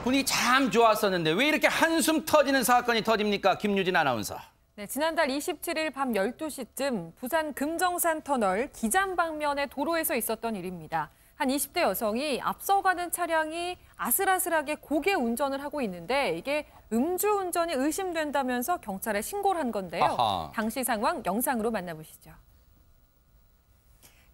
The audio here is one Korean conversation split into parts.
분위기 참 좋았었는데 왜 이렇게 한숨 터지는 사건이 터집니까? 김유진 아나운서. 네, 지난달 27일 밤 12시쯤 부산 금정산 터널 기장 방면의 도로에서 있었던 일입니다. 한 20대 여성이 앞서가는 차량이 아슬아슬하게 고개 운전을 하고 있는데 이게 음주운전이 의심된다면서 경찰에 신고를 한 건데요. 아하. 당시 상황 영상으로 만나보시죠.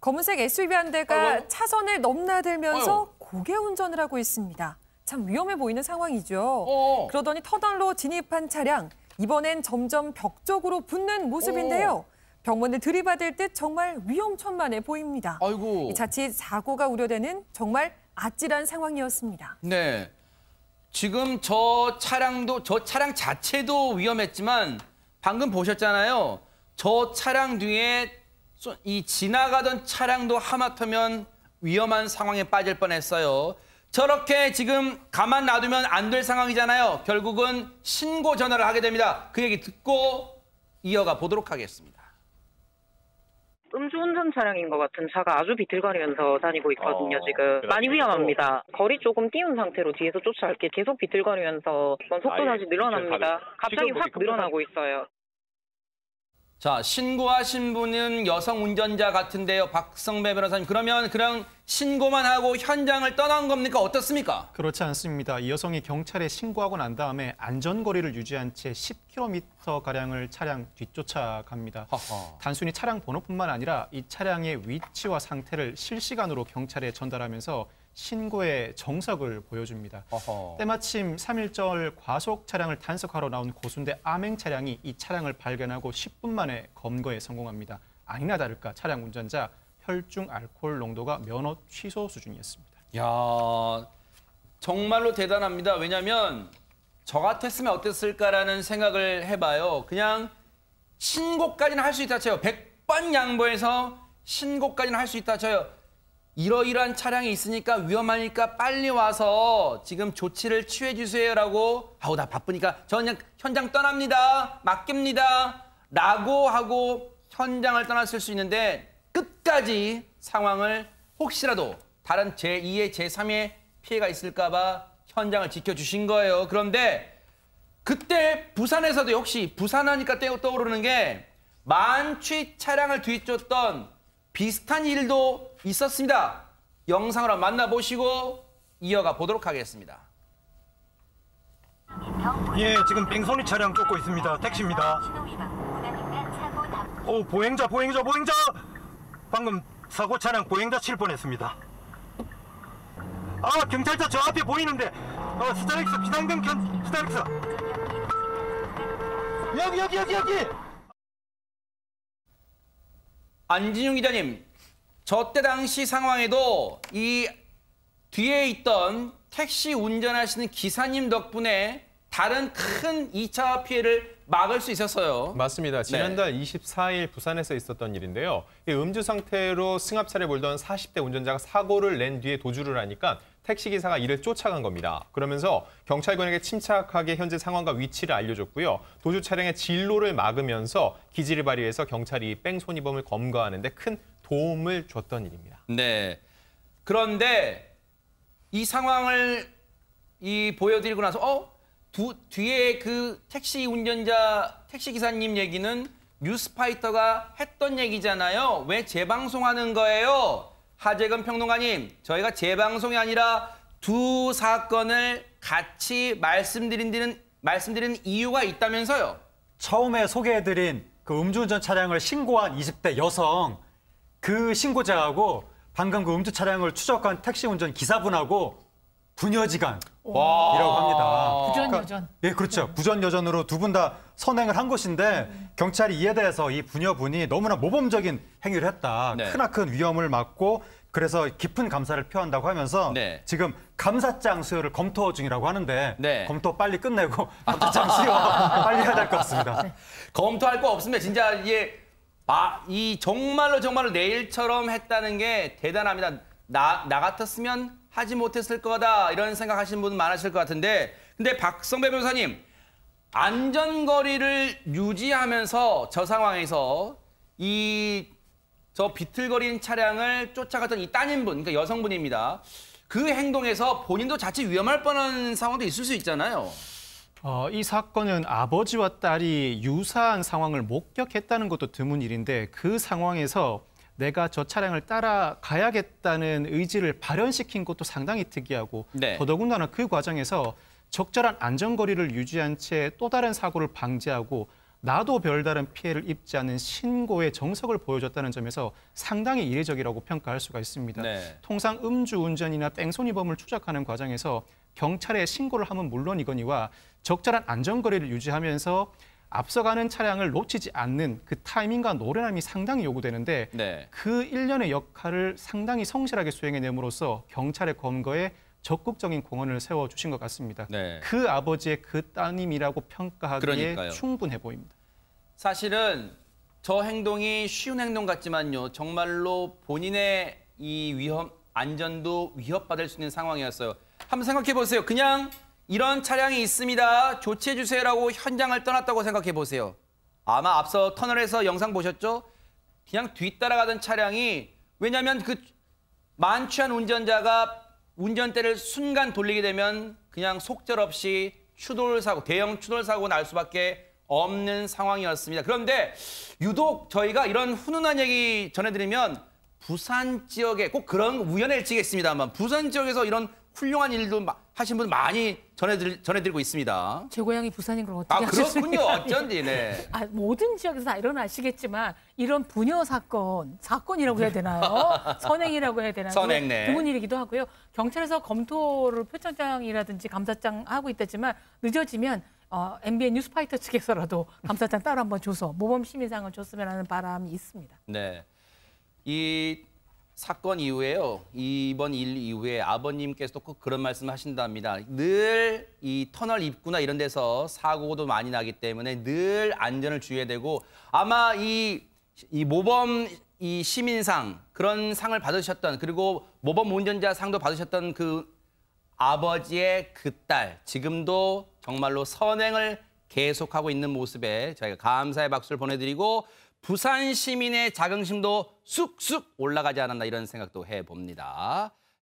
검은색 SUV 한 대가 차선을 넘나들면서 고개 운전을 하고 있습니다. 참 위험해 보이는 상황이죠. 그러더니 터널로 진입한 차량, 이번엔 점점 벽 쪽으로 붙는 모습인데요. 병문을 들이받을 듯 정말 위험천만해 보입니다. 아이고. 자칫 사고가 우려되는 정말 아찔한 상황이었습니다. 네. 지금 저 차량 자체도 위험했지만 방금 보셨잖아요. 저 차량 뒤에 이 지나가던 차량도 하마터면 위험한 상황에 빠질 뻔했어요. 저렇게 지금 가만 놔두면 안 될 상황이잖아요. 결국은 신고 전화를 하게 됩니다. 그 얘기 듣고 이어가 보도록 하겠습니다. 음주운전 차량인 것 같은 차가 아주 비틀거리면서 다니고 있거든요, 지금. 많이 위험합니다. 거리 조금 띄운 상태로 뒤에서 쫓아갈 게 계속 비틀거리면서 속도 다시 늘어납니다. 갑자기 확 늘어나고 있어요. 자, 신고하신 분은 여성 운전자 같은데요. 박성배 변호사님, 그러면 그냥 신고만 하고 현장을 떠난 겁니까? 어떻습니까? 그렇지 않습니다. 이 여성이 경찰에 신고하고 난 다음에 안전거리를 유지한 채 10km가량을 차량 뒤쫓아갑니다. 허허. 단순히 차량 번호뿐만 아니라 이 차량의 위치와 상태를 실시간으로 경찰에 전달하면서 신고의 정석을 보여줍니다. 어허. 때마침 3.1절 과속 차량을 단속하러 나온 고순대 암행 차량이 이 차량을 발견하고 10분 만에 검거에 성공합니다. 아니나 다를까 차량 운전자 혈중 알코올 농도가 면허 취소 수준이었습니다. 야, 정말로 대단합니다. 왜냐하면 저 같았으면 어땠을까라는 생각을 해봐요. 그냥 신고까지는 할 수 있다 쳐요. 100번 양보해서 신고까지는 할 수 있다 쳐요. 이러이러한 차량이 있으니까 위험하니까 빨리 와서 지금 조치를 취해 주세요라고 아우 나 바쁘니까 저 그냥 현장 떠납니다. 맡깁니다. 라고 하고 현장을 떠났을 수 있는데 끝까지 상황을 혹시라도 다른 제2의 제3의 피해가 있을까 봐 현장을 지켜주신 거예요. 그런데 그때 부산에서도 역시 부산하니까 떠오르는 게 만취 차량을 뒤쫓던 비슷한 일도 있었습니다. 영상으로 만나보시고 이어가 보도록 하겠습니다. 예, 지금 뺑소니 차량 쫓고 있습니다. 택시입니다. 오, 보행자! 방금 사고 차량 보행자 칠 뻔했습니다. 아, 경찰차 저 앞에 보이는데 스타렉스 비상등 켠 스타렉스 여기 안진용 기자님, 저 때 당시 상황에도 이 뒤에 있던 택시 운전하시는 기사님 덕분에 다른 큰 2차 피해를 막을 수 있었어요. 맞습니다. 지난달 24일 부산에서 있었던 일인데요. 음주 상태로 승합차를 몰던 40대 운전자가 사고를 낸 뒤에 도주를 하니까 택시기사가 이를 쫓아간 겁니다. 그러면서 경찰관에게 침착하게 현재 상황과 위치를 알려줬고요. 도주 차량의 진로를 막으면서 기지를 발휘해서 경찰이 뺑소니범을 검거하는 데 큰 도움을 줬던 일입니다. 네. 그런데 이 상황을 보여드리고 나서 뒤에 그 택시 기사님 얘기는 뉴스파이터가 했던 얘기잖아요. 왜 재방송하는 거예요? 하재근 평론가님, 저희가 재방송이 아니라 두 사건을 같이 말씀드리는 이유가 있다면서요? 처음에 소개해드린 그 음주운전 차량을 신고한 20대 여성, 그 신고자하고 방금 그 음주 차량을 추적한 택시 운전 기사분하고 부녀지간이라고 합니다. 부전여전. 예, 그렇죠. 부전여전으로 두 분 다 선행을 한 것인데 경찰이 이에 대해서 이 부녀분이 너무나 모범적인 행위를 했다. 네. 크나큰 위험을 막고 그래서 깊은 감사를 표한다고 하면서 네. 지금 감사장 수여를 검토 중이라고 하는데 네. 검토 빨리 끝내고 감사장 수여 빨리 해야 될 것 같습니다. 네. 검토할 거 없습니다. 진짜 이 정말로 내일처럼 했다는 게 대단합니다. 나 같았으면 하지 못했을 거다 이런 생각하시는 분 많으실 것 같은데 근데 박성배 변호사님 안전거리를 유지하면서 저 상황에서 저 비틀거리는 차량을 쫓아갔던 이 따님분, 그러니까 여성분입니다. 그 행동에서 본인도 자칫 위험할 뻔한 상황도 있을 수 있잖아요. 이 사건은 아버지와 딸이 유사한 상황을 목격했다는 것도 드문 일인데 그 상황에서 내가 저 차량을 따라가야겠다는 의지를 발현시킨 것도 상당히 특이하고 네. 더더군다나 그 과정에서 적절한 안전거리를 유지한 채 또 다른 사고를 방지하고 나도 별다른 피해를 입지 않는 신고의 정석을 보여줬다는 점에서 상당히 이례적이라고 평가할 수가 있습니다. 네. 통상 음주운전이나 뺑소니범을 추적하는 과정에서 경찰에 신고를 하면 물론이거니와 적절한 안전거리를 유지하면서 앞서가는 차량을 놓치지 않는 그 타이밍과 노련함이 상당히 요구되는데 네. 그 일련의 역할을 상당히 성실하게 수행해냄으로써 경찰의 검거에 적극적인 공헌을 세워주신 것 같습니다. 네. 그 아버지의 그 따님이라고 평가하기에 그러니까요. 충분해 보입니다. 사실은 저 행동이 쉬운 행동 같지만요. 정말로 본인의 이 안전도 위협받을 수 있는 상황이었어요. 한번 생각해 보세요. 그냥 이런 차량이 있습니다. 조치해 주세요라고 현장을 떠났다고 생각해 보세요. 아마 앞서 터널에서 영상 보셨죠? 그냥 뒤따라가던 차량이 왜냐하면 그 만취한 운전자가 운전대를 순간 돌리게 되면 그냥 속절없이 대형 추돌 사고 날 수밖에 없는 상황이었습니다. 그런데 유독 저희가 이런 훈훈한 얘기 전해드리면 부산 지역에 꼭 그런 우연의 일치겠습니다만 부산 지역에서 이런 훌륭한 일도 하신 분 많이 전해드리고 있습니다. 제 고향이 부산인 걸 어떻게 그렇군요. 하셨습니까? 어쩐지. 네. 모든 지역에서 다 일어나시겠지만 이런 부녀 사건이라고 해야 되나요? 선행이라고 해야 되나요? 선행, 네. 드문 일이기도 하고요. 경찰에서 검토를 표창장이라든지 감사장 하고 있다지만 늦어지면 MBN 뉴스파이터 측에서라도 감사장 따로 한번 줘서 모범 시민상을 줬으면 하는 바람이 있습니다. 네. 이 사건 이후에요. 이번 일 이후에 아버님께서도 꼭 그런 말씀을 하신답니다. 늘 이 터널 입구나 이런 데서 사고도 많이 나기 때문에 늘 안전을 주의해야 되고 아마 이 모범 이 시민상 그런 상을 받으셨던 그리고 모범 운전자 상도 받으셨던 그 아버지의 그 딸 지금도 정말로 선행을 계속하고 있는 모습에 저희가 감사의 박수를 보내드리고 부산 시민의 자긍심도 쑥쑥 올라가지 않았나 이런 생각도 해봅니다.